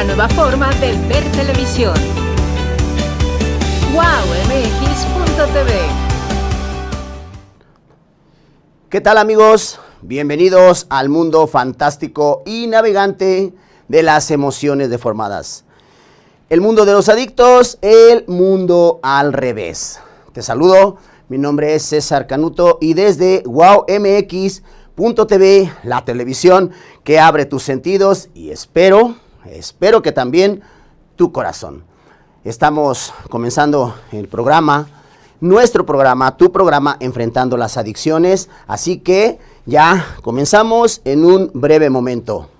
una nueva forma de ver televisión. wowmx.tv. ¿Qué tal, amigos? Bienvenidos al mundo fantástico y navegante de las emociones deformadas. El mundo de los adictos, el mundo al revés. Te saludo, mi nombre es César Canuto y desde wowmx.tv, la televisión que abre tus sentidos y espero que también tu corazón. Estamos comenzando el programa, nuestro programa, tu programa, Enfrentando las Adicciones, así que ya comenzamos en un breve momento.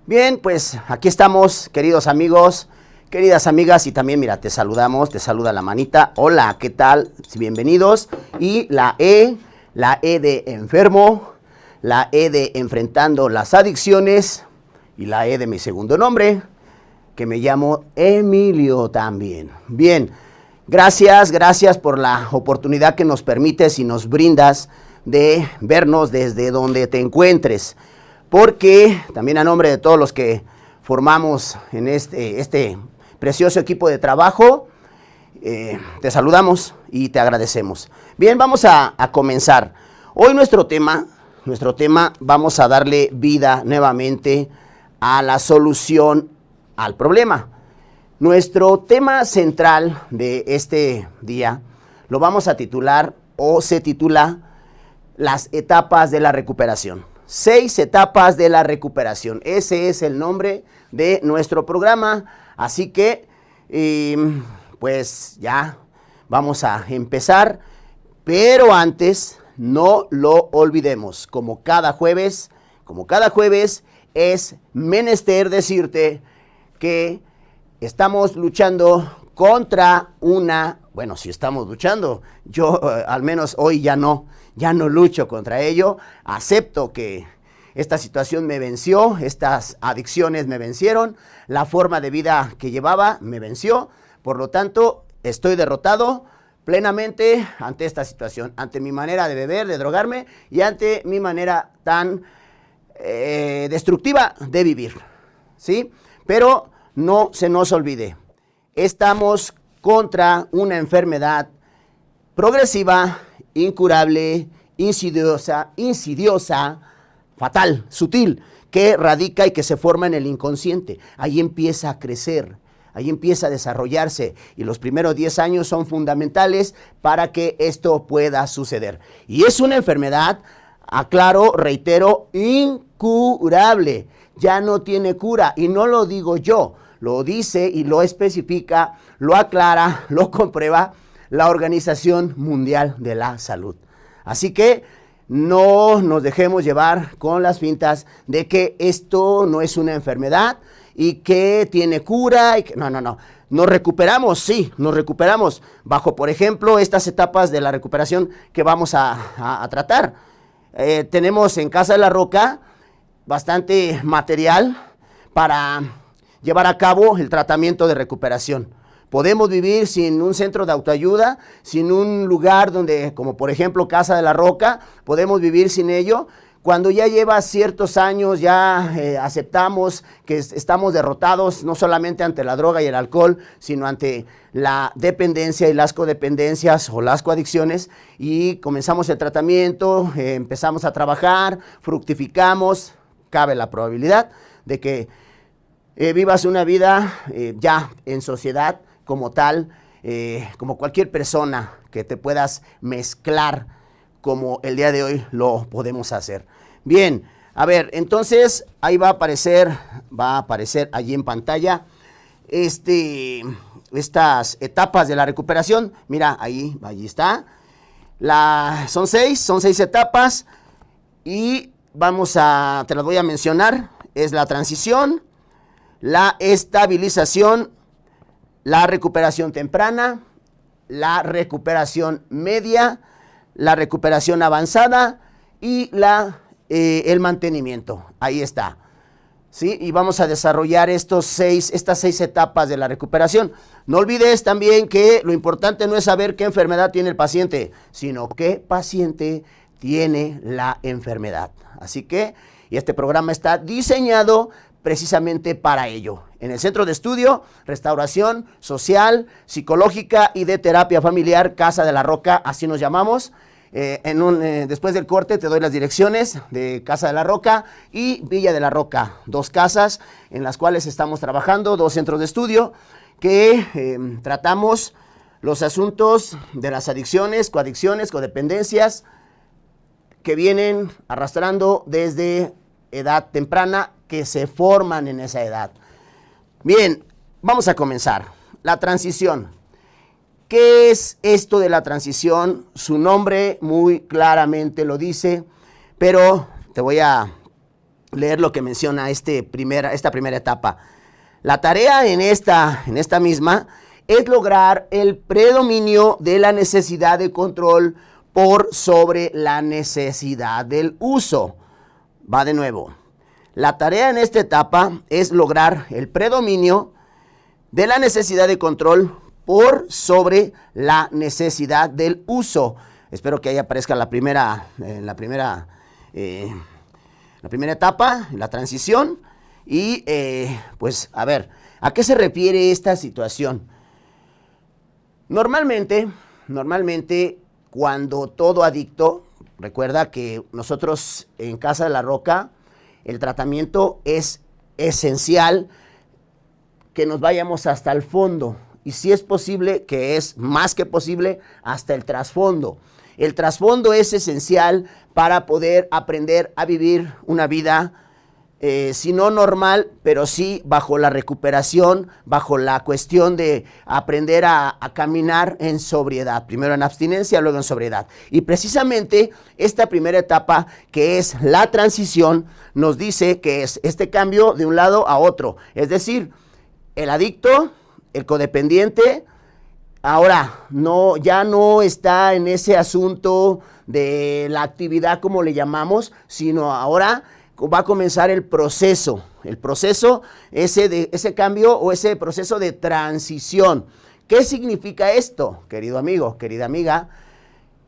Bien, pues aquí estamos, queridos amigos, queridas amigas, y también, mira, te saludamos, te saluda la manita. Hola, ¿qué tal? Bienvenidos. Y la E de enfermo, la E de enfrentando las adicciones y la E de mi segundo nombre, que me llamo Emilio también. Bien, gracias por la oportunidad que nos permites y nos brindas de vernos desde donde te encuentres. Porque también a nombre de todos los que formamos en este precioso equipo de trabajo, te saludamos y te agradecemos. Bien, vamos a comenzar. Hoy nuestro tema, vamos a darle vida nuevamente a la solución al problema. Nuestro tema central de este día lo vamos a titular, o se titula, Las etapas de la recuperación. 6 etapas de la recuperación. Ese es el nombre de nuestro programa. Así que, pues ya vamos a empezar. Pero antes, no lo olvidemos. Como cada jueves, es menester decirte que estamos luchando contra si estamos luchando, yo al menos hoy ya no lucho contra ello, acepto que esta situación me venció, estas adicciones me vencieron, la forma de vida que llevaba me venció, por lo tanto estoy derrotado plenamente ante esta situación, ante mi manera de beber, de drogarme y ante mi manera tan destructiva de vivir, ¿sí? Pero no se nos olvide, estamos contra una enfermedad progresiva, incurable, insidiosa, fatal, sutil, que radica y que se forma en el inconsciente. Ahí empieza a crecer, ahí empieza a desarrollarse y los primeros 10 años son fundamentales para que esto pueda suceder. Y es una enfermedad, aclaro, reitero, incurable. Ya no tiene cura y no lo digo yo, lo dice y lo especifica, lo aclara, lo comprueba la Organización Mundial de la Salud. Así que no nos dejemos llevar con las fintas de que esto no es una enfermedad y que tiene cura. Y que, no. Nos recuperamos, sí, nos recuperamos bajo, por ejemplo, estas etapas de la recuperación que vamos a tratar. Tenemos en Casa de la Roca bastante material para llevar a cabo el tratamiento de recuperación. Podemos vivir sin un centro de autoayuda, sin un lugar donde, como por ejemplo Casa de la Roca, podemos vivir sin ello. Cuando ya lleva ciertos años, ya aceptamos que estamos derrotados, no solamente ante la droga y el alcohol, sino ante la dependencia y las codependencias o las coadicciones, y comenzamos el tratamiento, empezamos a trabajar, fructificamos, cabe la probabilidad de que vivas una vida ya en sociedad como tal, como cualquier persona que te puedas mezclar como el día de hoy lo podemos hacer. Bien, a ver, entonces ahí va a aparecer allí en pantalla estas etapas de la recuperación. Mira, allí está. Son seis etapas y te las voy a mencionar, es la transición, la estabilización, la recuperación temprana, la recuperación media, la recuperación avanzada y el mantenimiento. Ahí está. ¿Sí? Y vamos a desarrollar estas seis etapas de la recuperación. No olvides también que lo importante no es saber qué enfermedad tiene el paciente, sino qué paciente tiene la enfermedad. Así que, y este programa está diseñado precisamente para ello. En el Centro de Estudio, Restauración Social, Psicológica y de Terapia Familiar, Casa de la Roca, así nos llamamos. Después del corte te doy las direcciones de Casa de la Roca y Villa de la Roca, 2 casas en las cuales estamos trabajando, 2 centros de estudio que tratamos los asuntos de las adicciones, coadicciones, codependencias que vienen arrastrando desde edad temprana, que se forman en esa edad. Bien, vamos a comenzar. La transición. ¿Qué es esto de la transición? Su nombre muy claramente lo dice, pero te voy a leer lo que menciona esta primera etapa. La tarea en esta misma es lograr el predominio de la necesidad de control por sobre la necesidad del uso. Va de nuevo. La tarea en esta etapa es lograr el predominio de la necesidad de control por sobre la necesidad del uso. Espero que ahí aparezca la primera etapa, la transición. Y pues a ver, ¿a qué se refiere esta situación? Normalmente, cuando todo adicto, recuerda que nosotros en Casa de la Roca, el tratamiento es esencial que nos vayamos hasta el fondo. Y si es posible, que es más que posible, hasta el trasfondo. El trasfondo es esencial para poder aprender a vivir una vida, si no normal, pero sí bajo la recuperación, bajo la cuestión de aprender a caminar en sobriedad. Primero en abstinencia, luego en sobriedad. Y precisamente esta primera etapa, que es la transición, nos dice que es este cambio de un lado a otro. Es decir, el adicto, el codependiente, ahora ya no está en ese asunto de la actividad como le llamamos, sino ahora va a comenzar el proceso, ese cambio o ese proceso de transición. ¿Qué significa esto, querido amigo, querida amiga?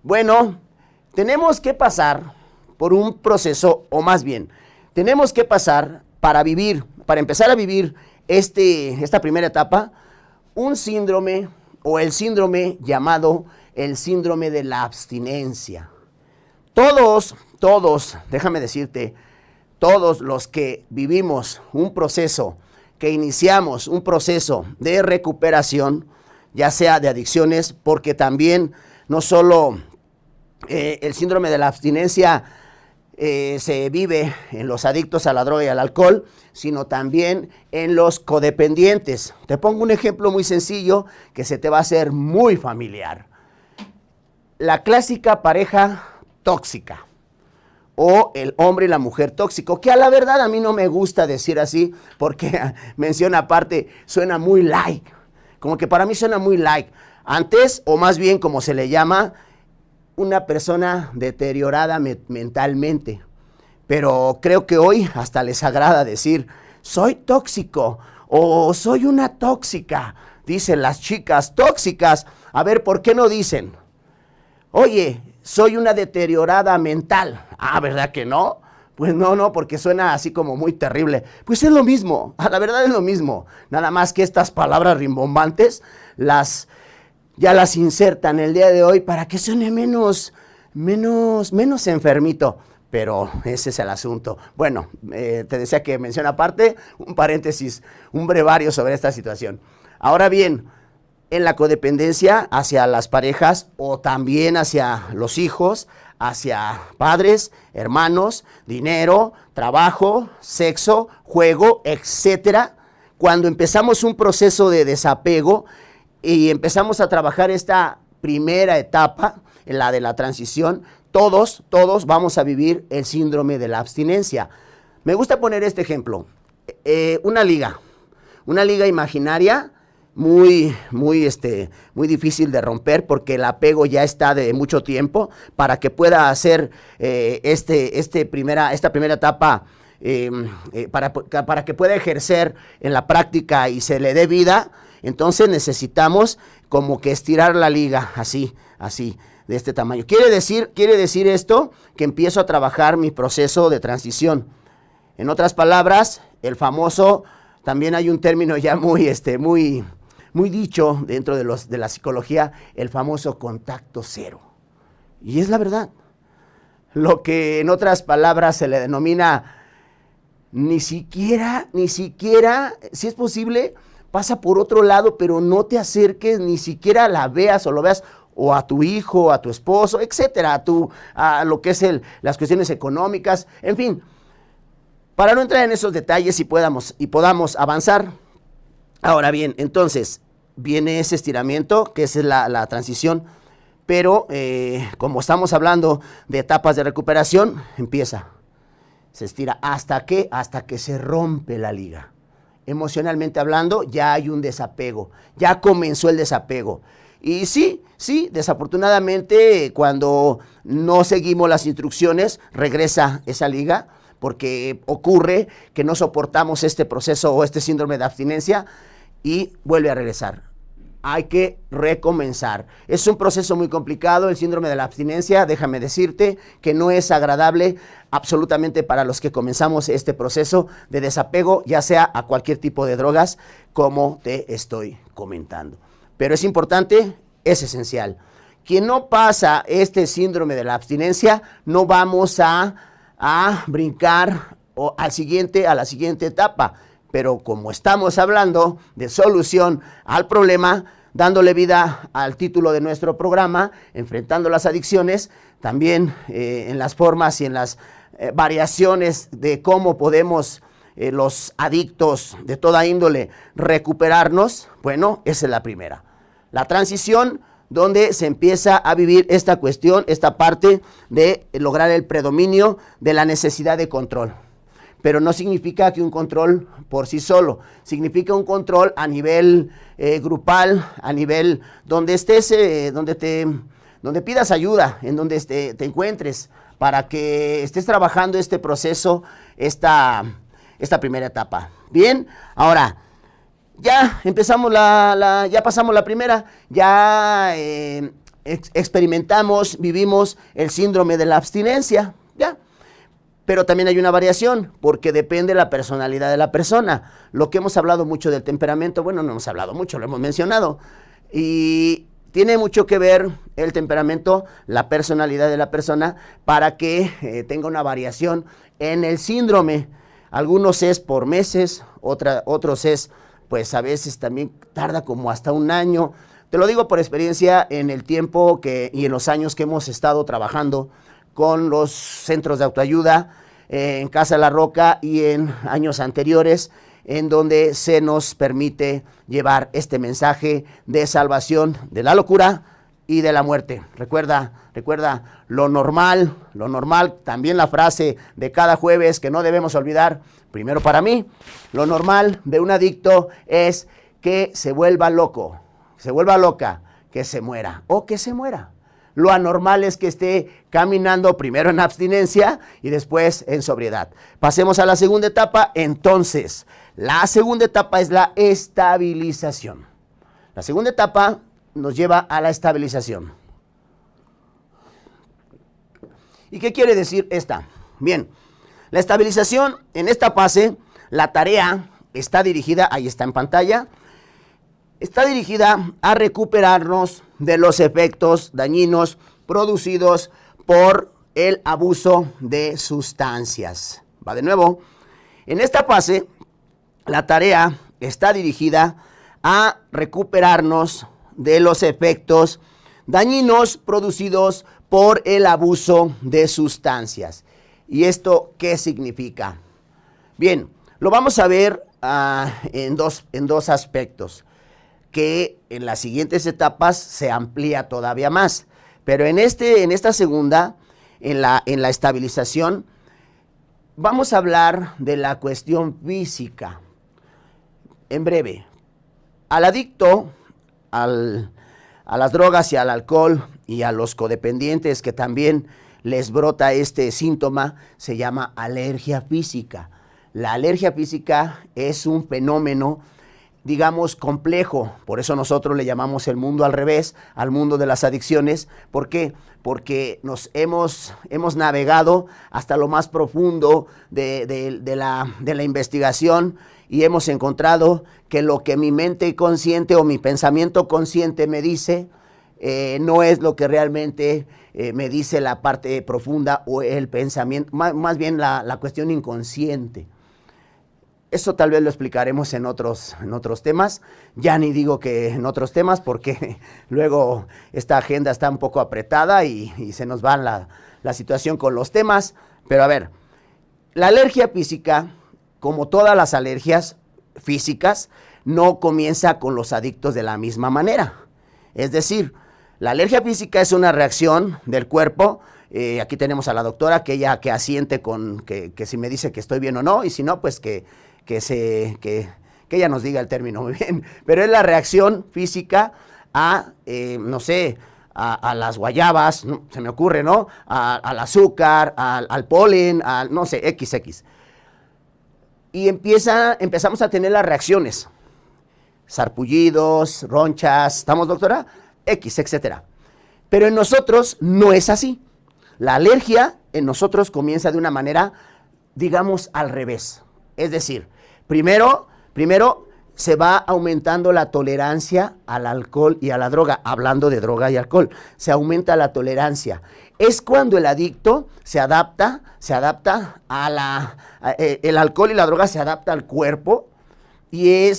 Bueno, tenemos que pasar por un proceso, o más bien, tenemos que pasar para empezar a vivir esta primera etapa, un síndrome o el síndrome llamado el síndrome de la abstinencia. Todos, déjame decirte, todos los que vivimos un proceso, que iniciamos un proceso de recuperación, ya sea de adicciones, porque también no solo el síndrome de la abstinencia se vive en los adictos a la droga y al alcohol, sino también en los codependientes. Te pongo un ejemplo muy sencillo que se te va a hacer muy familiar. La clásica pareja tóxica o el hombre y la mujer tóxico, que a la verdad a mí no me gusta decir así porque menciona aparte, suena muy like, como que para mí suena muy like. Antes, o más bien como se le llama, una persona deteriorada mentalmente. Pero creo que hoy hasta les agrada decir, soy tóxico o soy una tóxica. Dicen las chicas tóxicas. A ver, ¿por qué no dicen? Oye, soy una deteriorada mental. Ah, ¿verdad que no? Pues no, porque suena así como muy terrible. Pues es lo mismo, a la verdad es lo mismo. Nada más que estas palabras rimbombantes ya las insertan el día de hoy para que suene menos enfermito. Pero ese es el asunto. Bueno, te decía que menciona aparte, un paréntesis, un brevario sobre esta situación. Ahora bien, en la codependencia hacia las parejas o también hacia los hijos, hacia padres, hermanos, dinero, trabajo, sexo, juego, etcétera. Cuando empezamos un proceso de desapego y empezamos a trabajar esta primera etapa, la de la transición, todos vamos a vivir el síndrome de la abstinencia. Me gusta poner este ejemplo. Una liga imaginaria muy difícil de romper porque el apego ya está de mucho tiempo para que pueda hacer esta primera etapa para que pueda ejercer en la práctica y se le dé vida. Entonces necesitamos como que estirar la liga así, de este tamaño. Quiere decir esto que empiezo a trabajar mi proceso de transición. En otras palabras, el famoso, también hay un término ya muy dicho dentro de la psicología, el famoso contacto cero. Y es la verdad. Lo que en otras palabras se le denomina ni siquiera, si es posible, pasa por otro lado, pero no te acerques, ni siquiera la veas o lo veas, o a tu hijo, a tu esposo, etcétera, a lo que es las cuestiones económicas, en fin. Para no entrar en esos detalles y podamos avanzar. Ahora bien, entonces, viene ese estiramiento, que esa es la transición, pero como estamos hablando de etapas de recuperación, se estira hasta que se rompe la liga. Emocionalmente hablando, ya hay un desapego, ya comenzó el desapego. Y sí, desafortunadamente, cuando no seguimos las instrucciones, regresa esa liga, porque ocurre que no soportamos este proceso o este síndrome de abstinencia y vuelve a regresar. Hay que recomenzar. Es un proceso muy complicado, el síndrome de la abstinencia. Déjame decirte que no es agradable absolutamente para los que comenzamos este proceso de desapego, ya sea a cualquier tipo de drogas, como te estoy comentando. Pero es importante, es esencial. Quien no pasa este síndrome de la abstinencia, no vamos a brincar a la siguiente etapa. Pero como estamos hablando de solución al problema, dándole vida al título de nuestro programa, enfrentando las adicciones, también en las formas y en las variaciones de cómo podemos los adictos de toda índole recuperarnos, bueno, esa es la primera. La transición, donde se empieza a vivir esta cuestión, esta parte de lograr el predominio de la necesidad de control. Pero no significa que un control por sí solo, significa un control a nivel grupal, a nivel donde estés, donde pidas ayuda, en donde te encuentres, para que estés trabajando este proceso, esta primera etapa. Bien, ahora, ya empezamos ya pasamos la primera, ya experimentamos, vivimos el síndrome de la abstinencia, ya. Pero también hay una variación, porque depende de la personalidad de la persona. Lo que hemos hablado mucho del temperamento, bueno, no hemos hablado mucho, lo hemos mencionado. Y tiene mucho que ver el temperamento, la personalidad de la persona, para que tenga una variación en el síndrome. Algunos es por meses, otros es, pues a veces también tarda como hasta un año. Te lo digo por experiencia en el tiempo y en los años que hemos estado trabajando con los centros de autoayuda, en Casa La Roca y en años anteriores, en donde se nos permite llevar este mensaje de salvación de la locura y de la muerte. Recuerda lo normal, también la frase de cada jueves que no debemos olvidar, primero para mí, lo normal de un adicto es que se vuelva loca, que se muera o que se muera. Lo anormal es que esté caminando primero en abstinencia y después en sobriedad. Pasemos a la segunda etapa. Entonces, la segunda etapa es la estabilización. La segunda etapa nos lleva a la estabilización. ¿Y qué quiere decir esta? Bien, la estabilización, en esta fase, la tarea está dirigida, ahí está en pantalla, está dirigida a recuperarnos de los efectos dañinos producidos por el abuso de sustancias. Va de nuevo. En esta fase, la tarea está dirigida a recuperarnos de los efectos dañinos producidos por el abuso de sustancias. ¿Y esto qué significa? Bien, lo vamos a ver en dos aspectos, que en las siguientes etapas se amplía todavía más. Pero en esta segunda, en la estabilización, vamos a hablar de la cuestión física. En breve, al adicto, a las drogas y al alcohol y a los codependientes que también les brota este síntoma, se llama alergia física. La alergia física es un fenómeno, digamos, complejo. Por eso nosotros le llamamos el mundo al revés, al mundo de las adicciones. ¿Por qué? Porque nos hemos navegado hasta lo más profundo de la investigación y hemos encontrado que lo que mi mente consciente o mi pensamiento consciente me dice no es lo que realmente me dice la parte profunda o el pensamiento, más bien la cuestión inconsciente. Eso tal vez lo explicaremos en otros temas. Ya ni digo que en otros temas porque luego esta agenda está un poco apretada y se nos va la situación con los temas. Pero a ver, la alergia física, como todas las alergias físicas, no comienza con los adictos de la misma manera. Es decir, la alergia física es una reacción del cuerpo. Aquí tenemos a la doctora que ella que asiente con que si me dice que estoy bien o no, y si no, pues que ella nos diga el término muy bien, pero es la reacción física a, no sé, a las guayabas, ¿no? Se me ocurre, ¿no? Al azúcar, al polen, no sé, XX. Y empezamos a tener las reacciones, sarpullidos, ronchas, ¿estamos, doctora? X, etcétera. Pero en nosotros no es así. La alergia en nosotros comienza de una manera, digamos, al revés. Es decir, primero se va aumentando la tolerancia al alcohol y a la droga. Hablando de droga y alcohol, se aumenta la tolerancia. Es cuando el adicto se adapta el alcohol y la droga se adapta al cuerpo y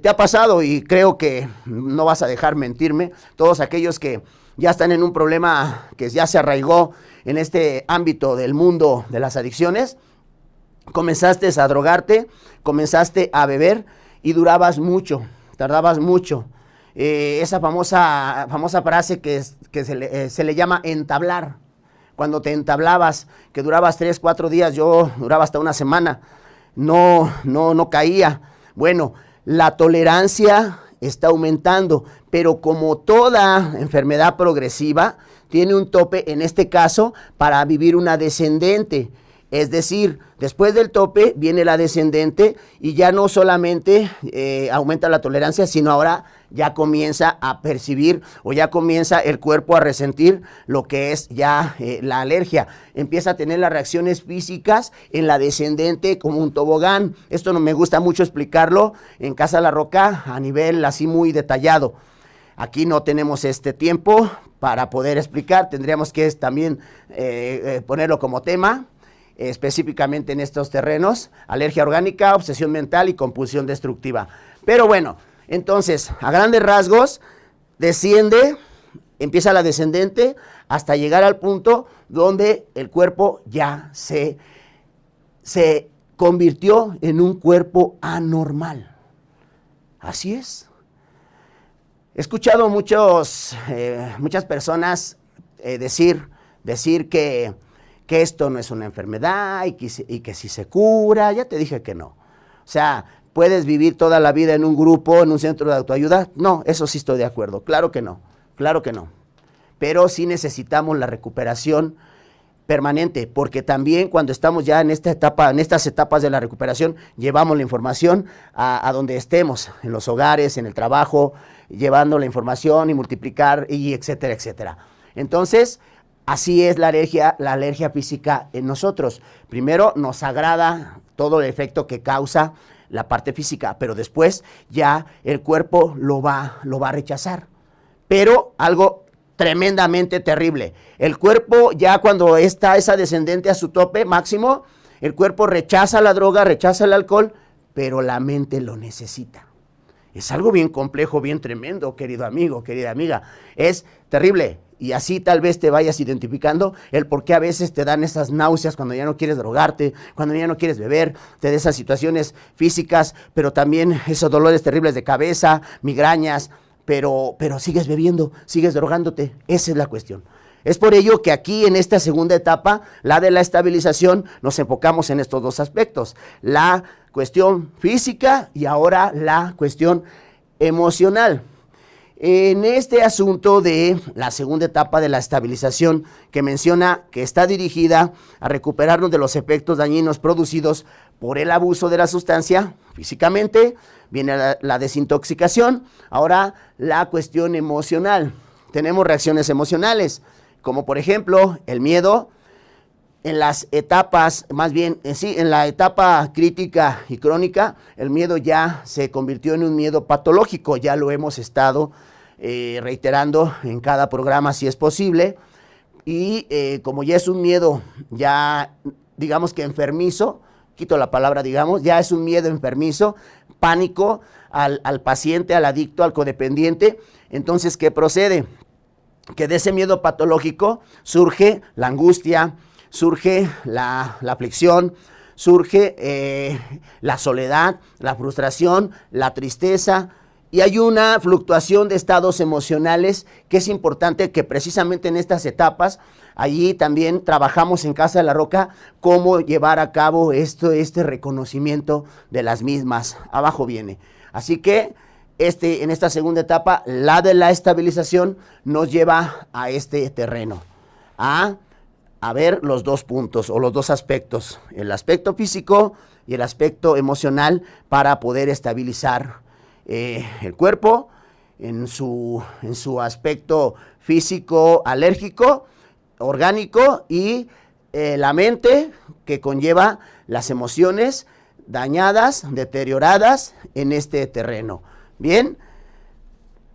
te ha pasado y creo que no vas a dejar mentirme, todos aquellos que ya están en un problema que ya se arraigó en este ámbito del mundo de las adicciones. Comenzaste a drogarte, comenzaste a beber y tardabas mucho. Esa famosa frase que se le llama entablar. Cuando te entablabas, que durabas 3, 4 días, yo duraba hasta una semana, no caía. Bueno, la tolerancia está aumentando, pero como toda enfermedad progresiva, tiene un tope, en este caso, para vivir una descendente. Es decir, después del tope viene la descendente y ya no solamente aumenta la tolerancia, sino ahora ya comienza a percibir o ya comienza el cuerpo a resentir lo que es ya la alergia. Empieza a tener las reacciones físicas en la descendente como un tobogán. Esto no me gusta mucho explicarlo en Casa La Roca a nivel así muy detallado. Aquí no tenemos este tiempo para poder explicar, tendríamos que también ponerlo como tema. Específicamente en estos terrenos, alergia orgánica, obsesión mental y compulsión destructiva. Pero bueno, entonces, a grandes rasgos, empieza la descendente hasta llegar al punto donde el cuerpo ya se convirtió en un cuerpo anormal. Así es. He escuchado muchas personas decir que esto no es una enfermedad y que si se cura. Ya te dije que no. O sea, ¿puedes vivir toda la vida en un grupo, en un centro de autoayuda? No, eso sí estoy de acuerdo. Claro que no. Pero sí necesitamos la recuperación permanente, porque también cuando estamos ya en estas etapas de la recuperación, llevamos la información a donde estemos, en los hogares, en el trabajo, llevando la información y multiplicar y etcétera, etcétera. Entonces, así es la alergia física en nosotros. Primero nos agrada todo el efecto que causa la parte física, pero después ya el cuerpo lo va a rechazar. Pero algo tremendamente terrible. El cuerpo ya cuando está esa descendente a su tope máximo, el cuerpo rechaza la droga, rechaza el alcohol, pero la mente lo necesita. Es algo bien complejo, bien tremendo, querido amigo, querida amiga. Es terrible. Y así tal vez te vayas identificando el por qué a veces te dan esas náuseas cuando ya no quieres drogarte, cuando ya no quieres beber, te da esas situaciones físicas, pero también esos dolores terribles de cabeza, migrañas, pero sigues bebiendo, sigues drogándote. Esa es la cuestión. Es por ello que aquí en esta segunda etapa, la de la estabilización, nos enfocamos en estos dos aspectos, la cuestión física y ahora la cuestión emocional. En este asunto de la segunda etapa de la estabilización, que menciona que está dirigida a recuperarnos de los efectos dañinos producidos por el abuso de la sustancia físicamente, viene la desintoxicación, ahora la cuestión emocional. Tenemos reacciones emocionales, como por ejemplo el miedo. En las etapas, más bien, en la etapa crítica y crónica, el miedo ya se convirtió en un miedo patológico, ya lo hemos estado reiterando en cada programa si es posible, y como ya es un miedo ya, digamos que enfermizo, quito la palabra digamos, ya es un miedo enfermizo, pánico al paciente, al adicto, al codependiente, entonces, ¿qué procede? Que de ese miedo patológico surge la angustia, surge la aflicción, surge la soledad, la frustración, la tristeza, y hay una fluctuación de estados emocionales que es importante que precisamente en estas etapas, allí también trabajamos en Casa de la Roca cómo llevar a cabo este reconocimiento de las mismas. Abajo viene. Así que en esta segunda etapa, la de la estabilización nos lleva a este terreno, a ver los dos puntos o los dos aspectos, el aspecto físico y el aspecto emocional para poder estabilizar el cuerpo en su aspecto físico, alérgico, orgánico y la mente que conlleva las emociones dañadas, deterioradas en este terreno. Bien,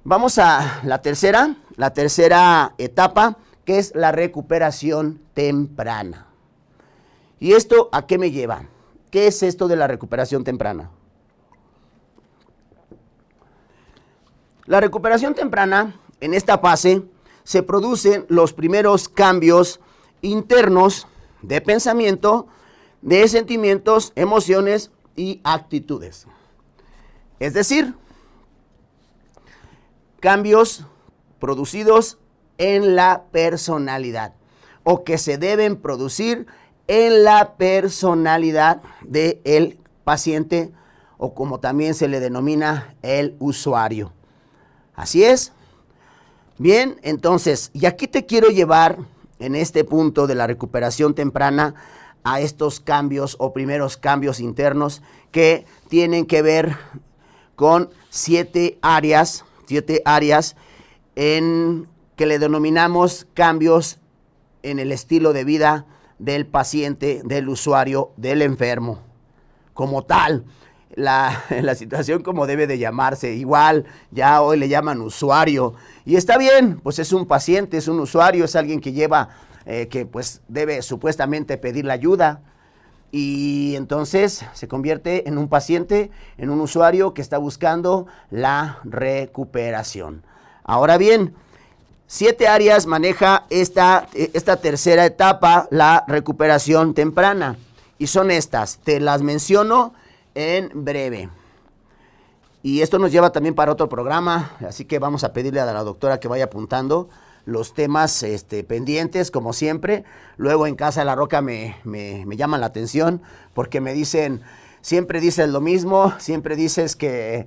vamos a la tercera etapa, que es la recuperación temprana. ¿Y esto a qué me lleva? ¿Qué es esto de la recuperación temprana? La recuperación temprana, en esta fase, se producen los primeros cambios internos de pensamiento, de sentimientos, emociones y actitudes. Es decir, cambios producidos en la personalidad o que se deben producir en la personalidad del paciente o como también se le denomina el usuario. Así es. Bien, entonces, y aquí te quiero llevar en este punto de la recuperación temprana a estos cambios o primeros cambios internos que tienen que ver con 7 áreas en que le denominamos cambios en el estilo de vida del paciente, del usuario, del enfermo. Como tal, la situación como debe de llamarse, igual ya hoy le llaman usuario, y está bien, pues es un paciente, es un usuario, es alguien que lleva, que pues debe supuestamente pedir la ayuda, y entonces se convierte en un paciente, en un usuario que está buscando la recuperación. Ahora bien, 7 áreas maneja esta tercera etapa, la recuperación temprana, y son estas, te las menciono en breve. Y esto nos lleva también para otro programa, así que vamos a pedirle a la doctora que vaya apuntando los temas pendientes, como siempre. Luego en Casa de la Roca me llaman la atención porque me dicen, siempre dices lo mismo, siempre dices que...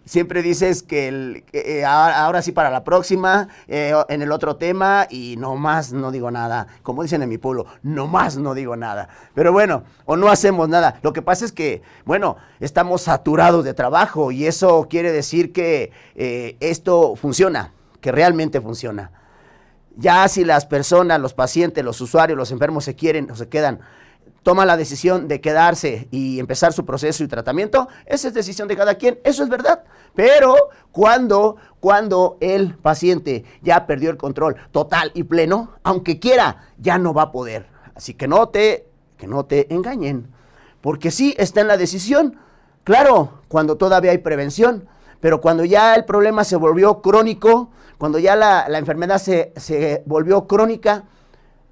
Siempre dices que ahora sí para la próxima, en el otro tema, y nomás no digo nada. Como dicen en mi pueblo, nomás no digo nada. Pero bueno, o no hacemos nada. Lo que pasa es que, bueno, estamos saturados de trabajo y eso quiere decir que esto funciona, que realmente funciona. Ya si las personas, los pacientes, los usuarios, los enfermos se quieren o se quedan, toman la decisión de quedarse y empezar su proceso y tratamiento, esa es decisión de cada quien, eso es verdad. Pero cuando el paciente ya perdió el control total y pleno, aunque quiera, ya no va a poder. Así que no te engañen, porque sí está en la decisión, claro, cuando todavía hay prevención, pero cuando ya el problema se volvió crónico, cuando ya la enfermedad se volvió crónica,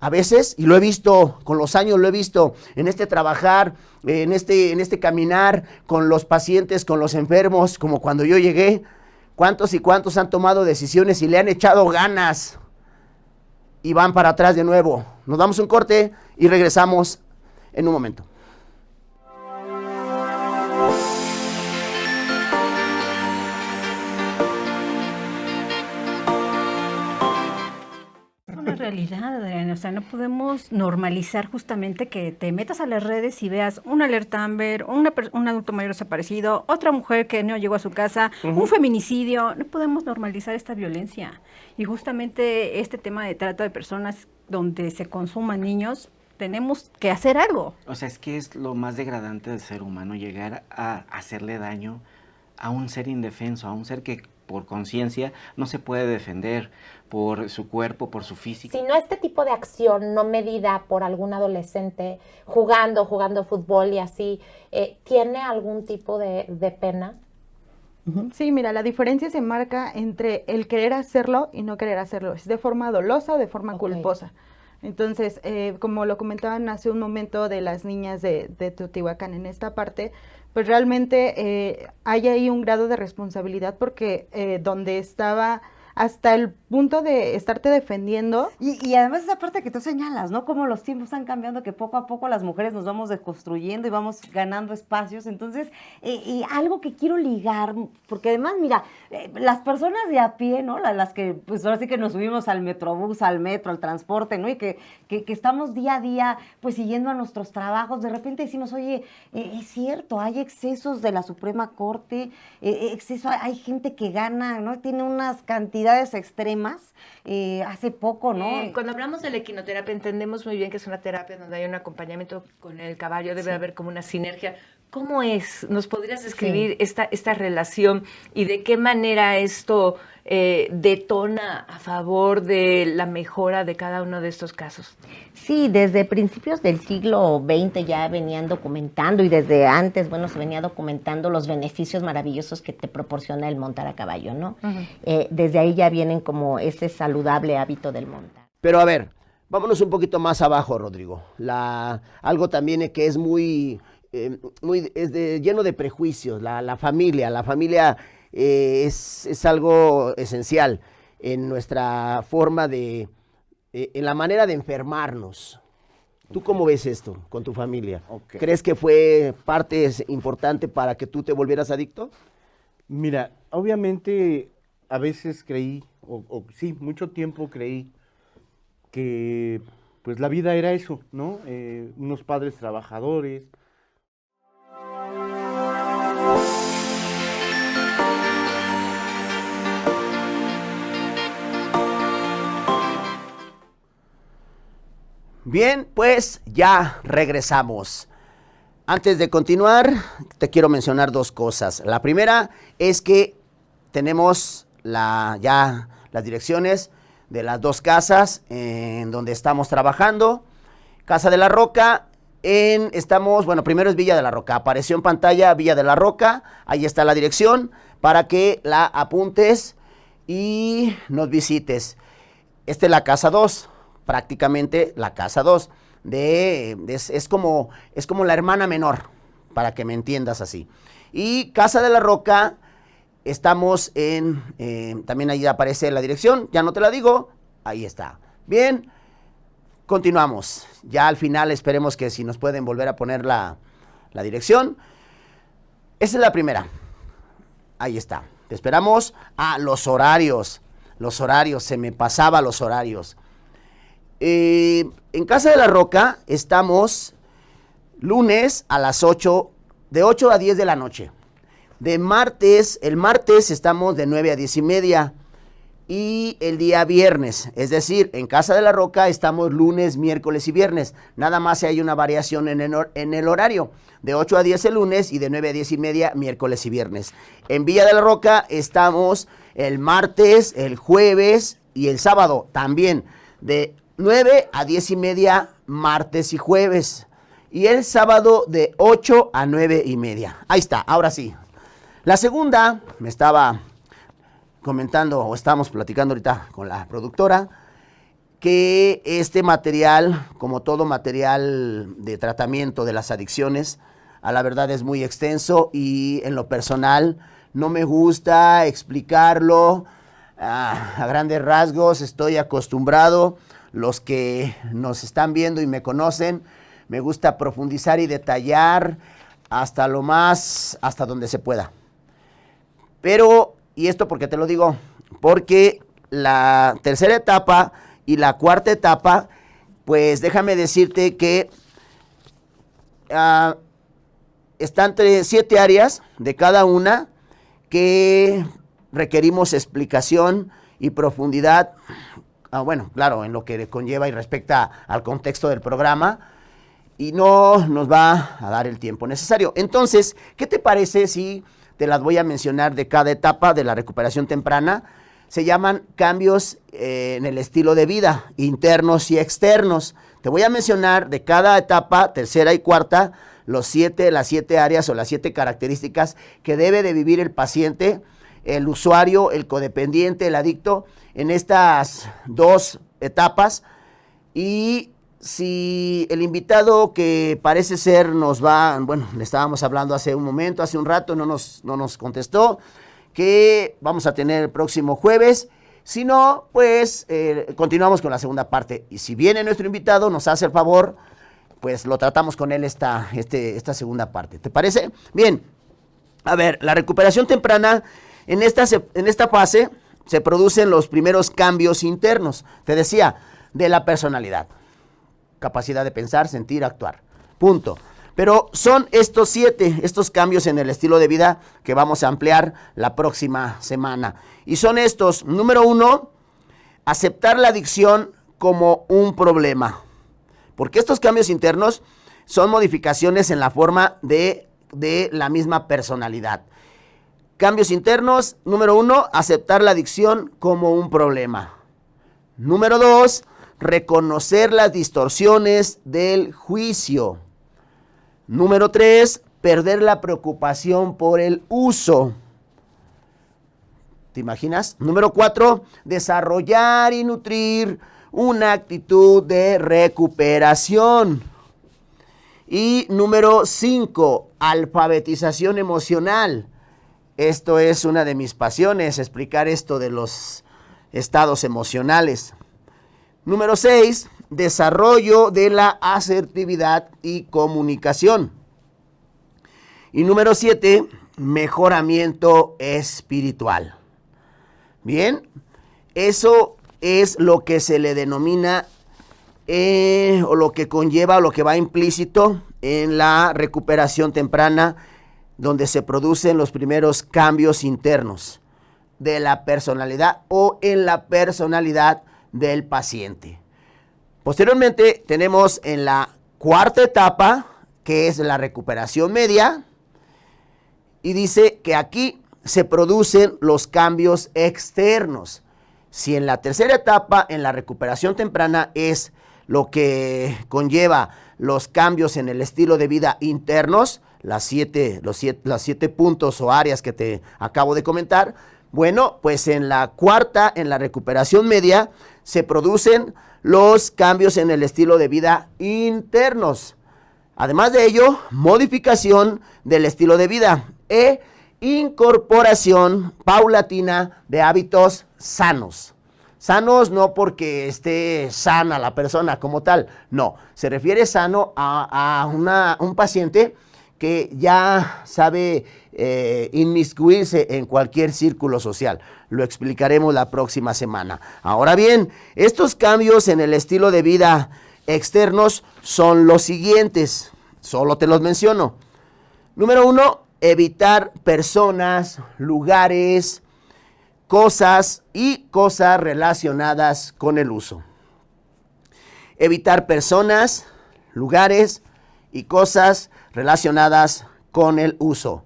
a veces, y lo he visto con los años, lo he visto en este trabajar, en este caminar con los pacientes, con los enfermos, como cuando yo llegué, cuántos y cuántos han tomado decisiones y le han echado ganas. y van para atrás de nuevo. Nos damos un corte y regresamos en un momento. Una realidad, Adriana, o sea, no podemos normalizar justamente que te metas a las redes y veas un alerta Amber, un adulto mayor desaparecido, otra mujer que no llegó a su casa, un feminicidio. No podemos normalizar esta violencia. Y justamente este tema de trata de personas donde se consuman niños, tenemos que hacer algo. O sea, es que es lo más degradante del ser humano, llegar a hacerle daño a un ser indefenso, a un ser que por conciencia no se puede defender por su cuerpo, por su físico. Si no este tipo de acción no medida por algún adolescente jugando fútbol y así, ¿tiene algún tipo de pena? Sí, mira, la diferencia se marca entre el querer hacerlo y no querer hacerlo. ¿Es de forma dolosa o de forma culposa? Entonces, como lo comentaban hace un momento de las niñas de Teotihuacán, en esta parte, pues realmente hay ahí un grado de responsabilidad porque donde estaba hasta el punto de estarte defendiendo. Y además esa parte que tú señalas, ¿no? Como los tiempos están cambiando, que poco a poco las mujeres nos vamos deconstruyendo y vamos ganando espacios. Entonces, y algo que quiero ligar, porque además, mira, las personas de a pie, ¿no? Las que, pues ahora sí que nos subimos al metrobús, al metro, al transporte, ¿no? Y que estamos día a día, pues siguiendo a nuestros trabajos, de repente decimos, oye, es cierto, hay excesos de la Suprema Corte, hay gente que gana, ¿no? Tiene unas cantidades extremas, hace poco, ¿no? Cuando hablamos de la equinoterapia entendemos muy bien que es una terapia donde hay un acompañamiento con el caballo, debe haber como una sinergia. ¿Cómo es? ¿Nos podrías describir esta relación y de qué manera esto detona a favor de la mejora de cada uno de estos casos? Sí, desde principios del siglo XX ya venían documentando y desde antes, bueno, se venía documentando los beneficios maravillosos que te proporciona el montar a caballo, ¿no? Desde ahí ya vienen como ese saludable hábito del montar. Pero a ver, vámonos un poquito más abajo, Rodrigo. Algo también que es lleno de prejuicios, la familia. La familia es algo esencial en nuestra forma en la manera de enfermarnos. ¿Tú cómo ves esto con tu familia? ¿Crees que fue parte importante para que tú te volvieras adicto? Mira, obviamente a veces creí, sí, mucho tiempo creí que pues la vida era eso, ¿no? Unos padres trabajadores. Bien, pues ya regresamos. Antes de continuar, te quiero mencionar dos cosas. La primera es que tenemos ya las direcciones de las dos casas en donde estamos trabajando. Casa de la Roca, primero es Villa de la Roca. Apareció en pantalla Villa de la Roca, ahí está la dirección para que la apuntes y nos visites. Esta es la casa 2. Prácticamente la casa 2, es como la hermana menor, para que me entiendas así. Y Casa de la Roca, estamos también ahí aparece la dirección, ya no te la digo, ahí está. Bien, continuamos. Ya al final esperemos que si nos pueden volver a poner la dirección. Esa es la primera, ahí está. Te esperamos. Los horarios, se me pasaba los horarios. En Casa de la Roca estamos lunes a las 8, de 8 a 10 de la noche. El martes estamos de 9 a 10 y media. Y el día viernes, es decir, en Casa de la Roca estamos lunes, miércoles y viernes. Nada más hay una variación en el horario. De 8 a 10 el lunes y de 9 a 10 y media, miércoles y viernes. En Villa de la Roca estamos el martes, el jueves y el sábado también. De 9 a 10 y media, martes y jueves. Y el sábado de 8 a 9 y media. Ahí está, ahora sí. La segunda, me estaba comentando, o estábamos platicando ahorita con la productora, que este material, como todo material de tratamiento de las adicciones, a la verdad es muy extenso y en lo personal no me gusta explicarlo a grandes rasgos, estoy acostumbrado. los que nos están viendo y me conocen, me gusta profundizar y detallar hasta donde se pueda. Pero, y esto porque te lo digo, porque la tercera etapa y la cuarta etapa, pues déjame decirte que están 7 áreas de cada una que requerimos explicación y profundidad, bueno, claro, en lo que conlleva y respecta al contexto del programa, y no nos va a dar el tiempo necesario. Entonces, ¿qué te parece si te las voy a mencionar de cada etapa de la recuperación temprana? Se llaman cambios en el estilo de vida, internos y externos. Te voy a mencionar de cada etapa, tercera y cuarta, las 7 áreas o las 7 características que debe de vivir el paciente, el usuario, el codependiente, el adicto, en estas 2 etapas. Y si el invitado que parece ser le estábamos hablando hace un rato, no nos contestó, que vamos a tener el próximo jueves. Si no, pues continuamos con la segunda parte. Y si viene nuestro invitado, nos hace el favor, pues lo tratamos con él esta segunda parte. ¿Te parece? Bien. A ver, la recuperación temprana, en esta fase se producen los primeros cambios internos. Te decía, de la personalidad. Capacidad de pensar, sentir, actuar. Punto. Pero son estos 7, estos cambios en el estilo de vida que vamos a ampliar la próxima semana. Y son estos: número 1, aceptar la adicción como un problema. Porque estos cambios internos son modificaciones en la forma de la misma personalidad. Cambios internos, número 1, aceptar la adicción como un problema. Número 2, reconocer las distorsiones del juicio. Número 3, perder la preocupación por el uso. ¿Te imaginas? Número 4, desarrollar y nutrir una actitud de recuperación. Y número 5, alfabetización emocional. Esto es una de mis pasiones, explicar esto de los estados emocionales. Número 6, desarrollo de la asertividad y comunicación. Y número 7, mejoramiento espiritual. Bien, eso es lo que se le denomina o lo que conlleva o lo que va implícito en la recuperación temprana, donde se producen los primeros cambios internos de la personalidad o en la personalidad del paciente. Posteriormente tenemos en la cuarta etapa, que es la recuperación media, y dice que aquí se producen los cambios externos. Si en la tercera etapa, en la recuperación temprana, es lo que conlleva los cambios en el estilo de vida internos, las 7 puntos o áreas que te acabo de comentar, bueno, pues en la cuarta, en la recuperación media, se producen los cambios en el estilo de vida internos. Además de ello, modificación del estilo de vida e incorporación paulatina de hábitos sanos. Sanos no porque esté sana la persona como tal, no, se refiere sano a un paciente que ya sabe inmiscuirse en cualquier círculo social. Lo explicaremos la próxima semana. Ahora bien, estos cambios en el estilo de vida externos son los siguientes, solo te los menciono. Número 1, evitar personas, lugares, cosas relacionadas con el uso. Evitar personas, lugares y cosas relacionadas con el uso.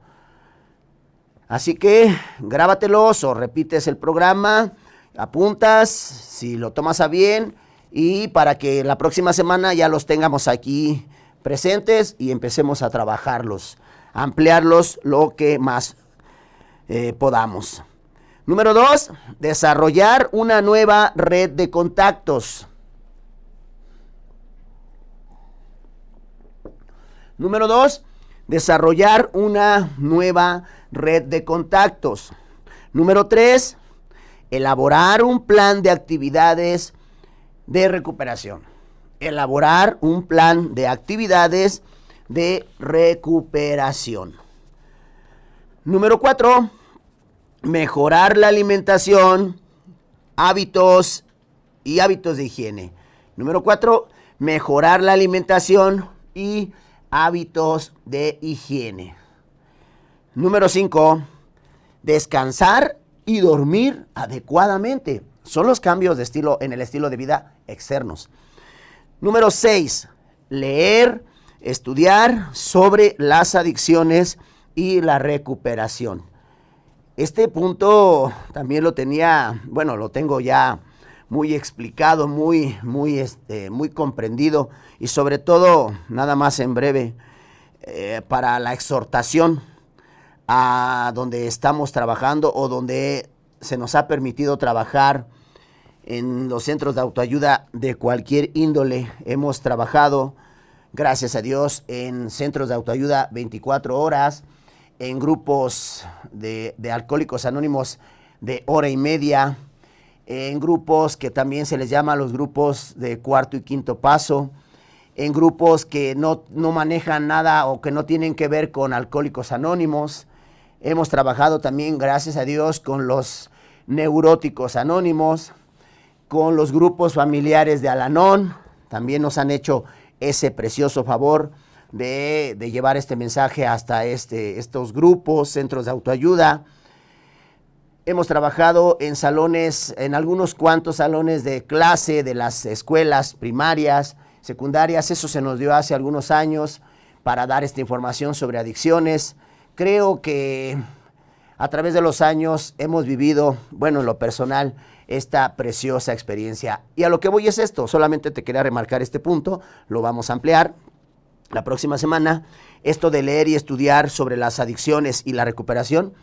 Así que grábatelos o repites el programa, apuntas si lo tomas a bien, y para que la próxima semana ya los tengamos aquí presentes y empecemos a trabajarlos, a ampliarlos lo que más podamos. Número 2, desarrollar una nueva red de contactos. Número 2, desarrollar una nueva red de contactos. Número 3, elaborar un plan de actividades de recuperación. Elaborar un plan de actividades de recuperación. Número 4, mejorar la alimentación, hábitos y hábitos de higiene. Número 4, mejorar la alimentación y hábitos de higiene. Número 5, descansar y dormir adecuadamente. Son los cambios de estilo en el estilo de vida externos. Número 6, leer, estudiar sobre las adicciones y la recuperación. Este punto también lo tengo ya muy explicado, muy comprendido y sobre todo, nada más en breve, para la exhortación a donde estamos trabajando o donde se nos ha permitido trabajar en los centros de autoayuda de cualquier índole. Hemos trabajado, gracias a Dios, en centros de autoayuda 24 horas, en grupos de alcohólicos anónimos de hora y media, en grupos que también se les llama los grupos de cuarto y quinto paso, en grupos que no manejan nada o que no tienen que ver con alcohólicos anónimos. Hemos trabajado también, gracias a Dios, con los neuróticos anónimos, con los grupos familiares de Al-Anon. También nos han hecho ese precioso favor de llevar este mensaje hasta estos grupos, centros de autoayuda. Hemos trabajado en salones, en algunos cuantos salones de clase de las escuelas primarias, secundarias. Eso se nos dio hace algunos años para dar esta información sobre adicciones. Creo que a través de los años hemos vivido, en lo personal, esta preciosa experiencia. Y a lo que voy es esto, solamente te quería remarcar este punto, lo vamos a ampliar la próxima semana. Esto de leer y estudiar sobre las adicciones y la recuperación,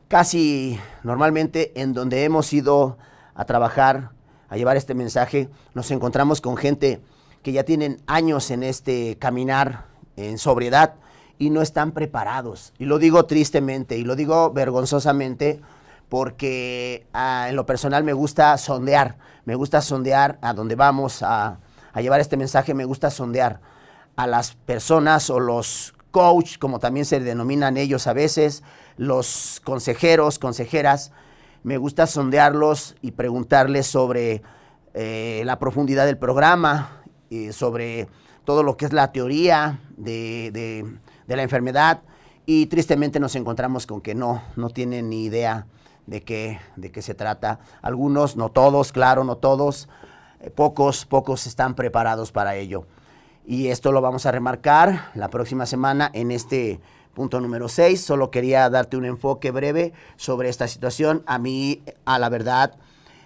casi normalmente en donde hemos ido a trabajar, a llevar este mensaje, nos encontramos con gente que ya tienen años en este caminar en sobriedad y no están preparados. Y lo digo tristemente y lo digo vergonzosamente porque en lo personal me gusta sondear a donde vamos a llevar este mensaje, me gusta sondear a las personas o los coach, como también se denominan ellos a veces, los consejeros, consejeras. Me gusta sondearlos y preguntarles sobre la profundidad del programa, sobre todo lo que es la teoría de la enfermedad, y tristemente nos encontramos con que no tienen ni idea de qué se trata. Algunos, no todos, claro, no todos, pocos están preparados para ello. Y esto lo vamos a remarcar la próxima semana en este punto número 6. Solo quería darte un enfoque breve sobre esta situación. A mí, a la verdad,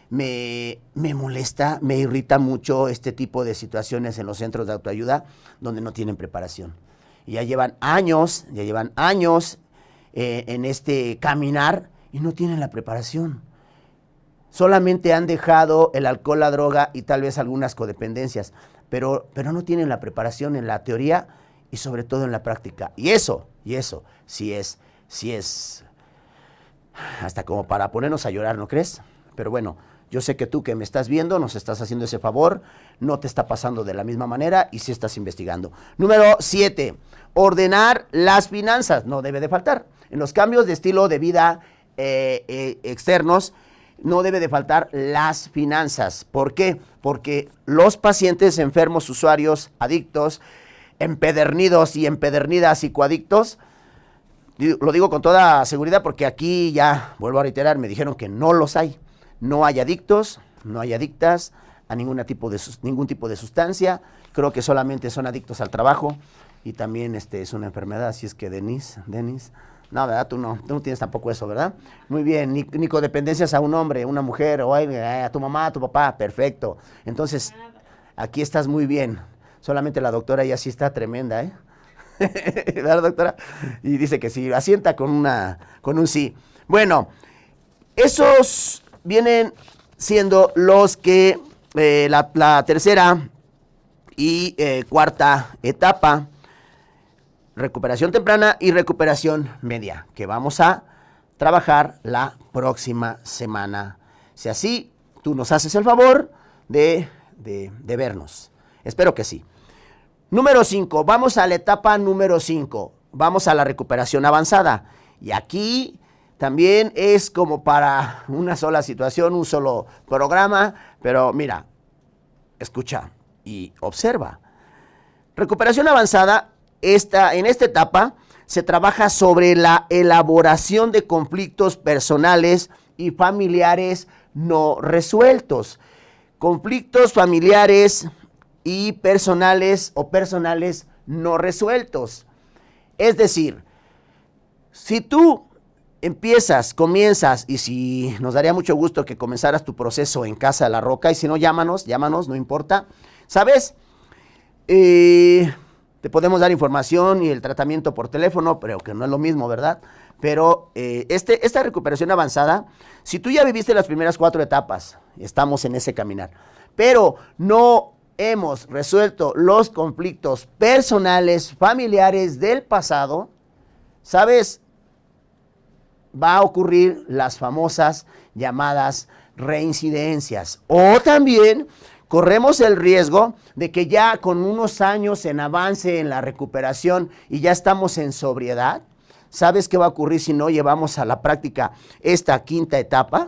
me molesta, me irrita mucho este tipo de situaciones en los centros de autoayuda donde no tienen preparación. Y ya llevan años en este caminar y no tienen la preparación. Solamente han dejado el alcohol, la droga y tal vez algunas codependencias, pero no tienen la preparación en la teoría y sobre todo en la práctica. Y eso sí es hasta como para ponernos a llorar, ¿no crees? Pero bueno, yo sé que tú que me estás viendo, nos estás haciendo ese favor, no te está pasando de la misma manera y sí estás investigando. Número 7, ordenar las finanzas, no debe de faltar. En los cambios de estilo de vida externos, no debe de faltar las finanzas. ¿Por qué? Porque los pacientes enfermos, usuarios, adictos, empedernidos y empedernidas psicoadictos, lo digo con toda seguridad porque aquí ya, vuelvo a reiterar, me dijeron que no los hay. No hay adictos, no hay adictas a ningún tipo de sustancia. Creo que solamente son adictos al trabajo y también es una enfermedad. Así es que Denis, no, ¿verdad? Tú no tienes tampoco eso, ¿verdad? Muy bien, ni codependencias a un hombre, una mujer, o a tu mamá, a tu papá, perfecto. Entonces, aquí estás muy bien. Solamente la doctora ya sí está tremenda, ¿eh? ¿Verdad, doctora? Y dice que sí, asienta con un sí. Bueno, esos vienen siendo los que la tercera y cuarta etapa, recuperación temprana y recuperación media, que vamos a trabajar la próxima semana. Si así tú nos haces el favor de de vernos. Espero que sí. Número 5, vamos a la etapa número 5. Vamos a la recuperación avanzada. Y aquí también es como para una sola situación, un solo programa, pero mira, escucha y observa. Recuperación avanzada, en esta etapa se trabaja sobre la elaboración de conflictos personales y familiares no resueltos. Conflictos familiares y personales o personales no resueltos. Es decir, si tú comienzas, y si nos daría mucho gusto que comenzaras tu proceso en Casa de la Roca, y si no, llámanos, no importa. ¿Sabes? Te podemos dar información y el tratamiento por teléfono, pero que no es lo mismo, ¿verdad? Pero esta recuperación avanzada, si tú ya viviste las primeras 4 etapas, estamos en ese caminar, pero no hemos resuelto los conflictos personales, familiares del pasado, ¿sabes? Va a ocurrir las famosas llamadas reincidencias. O también corremos el riesgo de que ya con unos años en avance en la recuperación y ya estamos en sobriedad, ¿sabes qué va a ocurrir si no llevamos a la práctica esta 5ª etapa?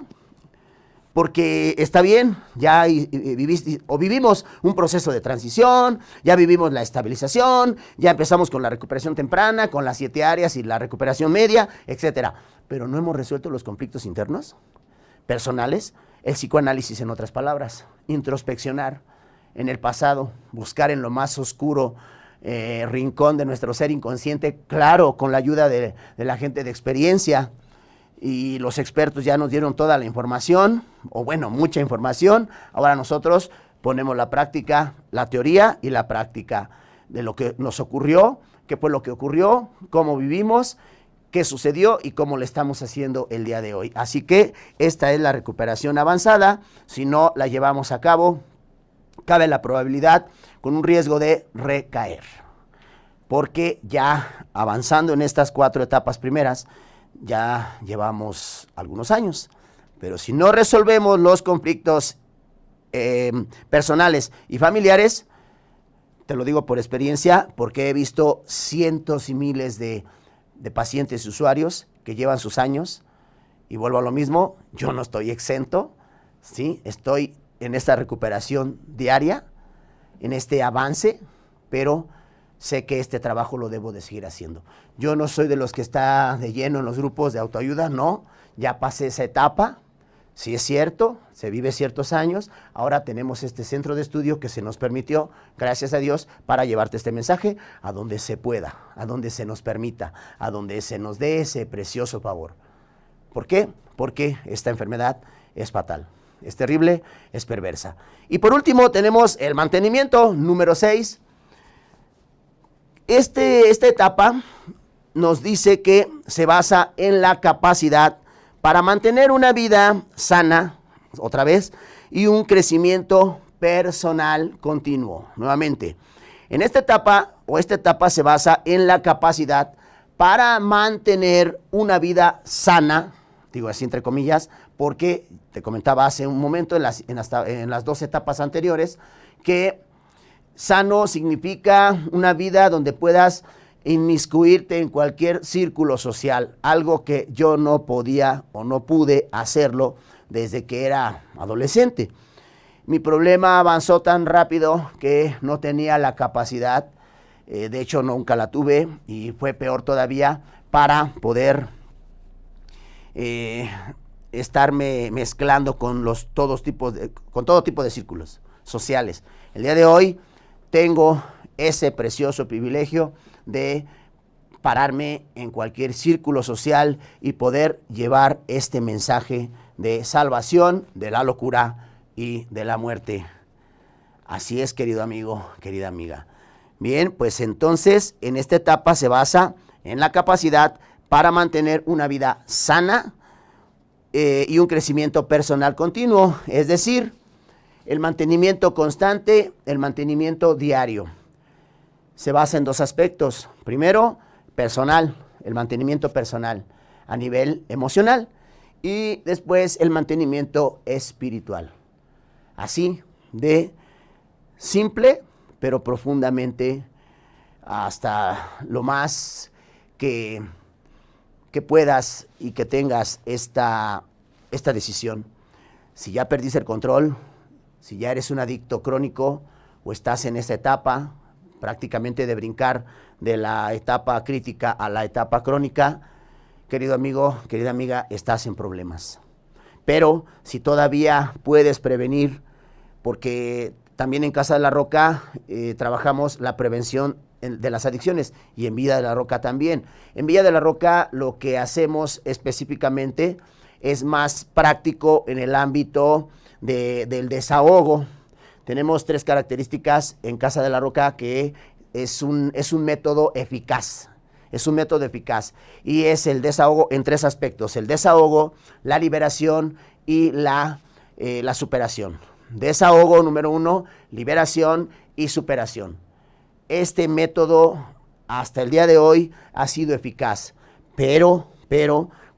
Porque está bien, ya vivimos un proceso de transición, ya vivimos la estabilización, ya empezamos con la recuperación temprana, con las 7 áreas y la recuperación media, etcétera. Pero no hemos resuelto los conflictos internos, personales, el psicoanálisis en otras palabras, introspeccionar en el pasado, buscar en lo más oscuro rincón de nuestro ser inconsciente, claro, con la ayuda de la gente de experiencia. Y los expertos ya nos dieron toda la información, o bueno, mucha información. Ahora nosotros ponemos la práctica, la teoría y la práctica de lo que nos ocurrió, qué fue lo que ocurrió, cómo vivimos, qué sucedió y cómo le estamos haciendo el día de hoy. Así que esta es la recuperación avanzada. Si no la llevamos a cabo, cabe la probabilidad con un riesgo de recaer. Porque ya avanzando en estas 4 etapas primeras, ya llevamos algunos años, pero si no resolvemos los conflictos personales y familiares, te lo digo por experiencia, porque he visto cientos y miles de pacientes y usuarios que llevan sus años, y vuelvo a lo mismo, yo no estoy exento, ¿sí? Estoy en esta recuperación diaria, en este avance, pero sé que este trabajo lo debo de seguir haciendo. Yo no soy de los que está de lleno en los grupos de autoayuda, no, ya pasé esa etapa, sí es cierto, se vive ciertos años, ahora tenemos este centro de estudio que se nos permitió, gracias a Dios, para llevarte este mensaje a donde se pueda, a donde se nos permita, a donde se nos dé ese precioso favor. ¿Por qué? Porque esta enfermedad es fatal, es terrible, es perversa. Y por último tenemos el mantenimiento, número 6. Esta etapa nos dice que se basa en la capacidad para mantener una vida sana, otra vez, y un crecimiento personal continuo. Nuevamente, en esta etapa se basa en la capacidad para mantener una vida sana, digo así entre comillas, porque te comentaba hace un momento en las 2 etapas anteriores que sano significa una vida donde puedas inmiscuirte en cualquier círculo social, algo que yo no podía o no pude hacerlo desde que era adolescente. Mi problema avanzó tan rápido que no tenía la capacidad, de hecho nunca la tuve y fue peor todavía para poder estarme mezclando con todo tipo de círculos sociales. El día de hoy tengo ese precioso privilegio de pararme en cualquier círculo social y poder llevar este mensaje de salvación de la locura y de la muerte. Así es, querido amigo, querida amiga. Bien, pues entonces en esta etapa se basa en la capacidad para mantener una vida sana y un crecimiento personal continuo, es decir, el mantenimiento constante, el mantenimiento diario. Se basa en 2 aspectos. Primero, personal, el mantenimiento personal a nivel emocional, y después el mantenimiento espiritual. Así de simple, pero profundamente hasta lo más que puedas y que tengas esta decisión. Si ya perdiste el control, si ya eres un adicto crónico o estás en esa etapa prácticamente de brincar de la etapa crítica a la etapa crónica, querido amigo, querida amiga, estás en problemas. Pero si todavía puedes prevenir, porque también en Casa de la Roca trabajamos la prevención de las adicciones y en Vida de la Roca también. En Vida de la Roca lo que hacemos específicamente es más práctico en el ámbito del desahogo. Tenemos 3 características en Casa de la Roca que es un método eficaz. Es un método eficaz y es el desahogo en 3 aspectos: el desahogo, la liberación y la superación. Desahogo número 1, liberación y superación. Este método hasta el día de hoy ha sido eficaz, pero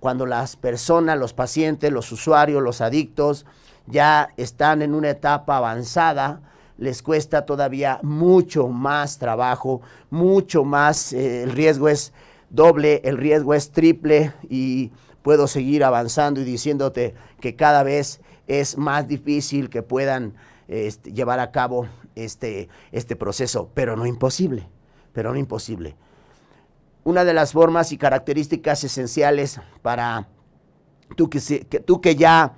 cuando las personas, los pacientes, los usuarios, los adictos ya están en una etapa avanzada, les cuesta todavía mucho más trabajo, mucho más, el riesgo es doble, el riesgo es triple y puedo seguir avanzando y diciéndote que cada vez es más difícil que puedan llevar a cabo este proceso, pero no imposible. Una de las formas y características esenciales para tú que ya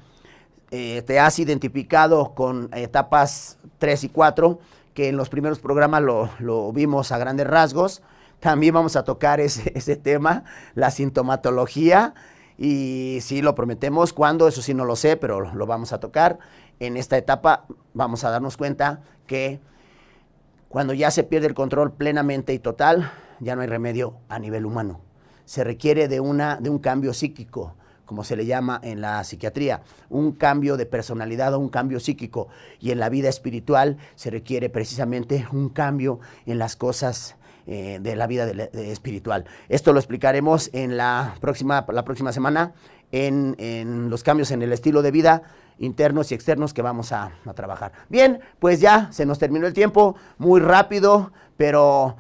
te has identificado con etapas 3 y 4, que en los primeros programas lo vimos a grandes rasgos. También vamos a tocar ese tema, la sintomatología, y sí lo prometemos. ¿Cuándo? Eso sí no lo sé, pero lo vamos a tocar. En esta etapa vamos a darnos cuenta que cuando ya se pierde el control plenamente y total, ya no hay remedio a nivel humano. Se requiere de un cambio psíquico, como se le llama en la psiquiatría, un cambio de personalidad o un cambio psíquico. Y en la vida espiritual se requiere precisamente un cambio en las cosas de la vida espiritual. Esto lo explicaremos en la próxima semana en los cambios en el estilo de vida internos y externos que vamos a trabajar. Bien, pues ya se nos terminó el tiempo, muy rápido, pero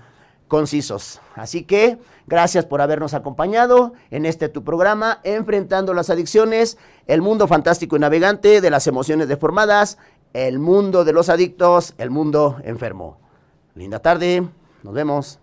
concisos. Así que gracias por habernos acompañado en tu programa, Enfrentando las Adicciones, el mundo fantástico y navegante de las emociones deformadas, el mundo de los adictos, el mundo enfermo. Linda tarde, nos vemos.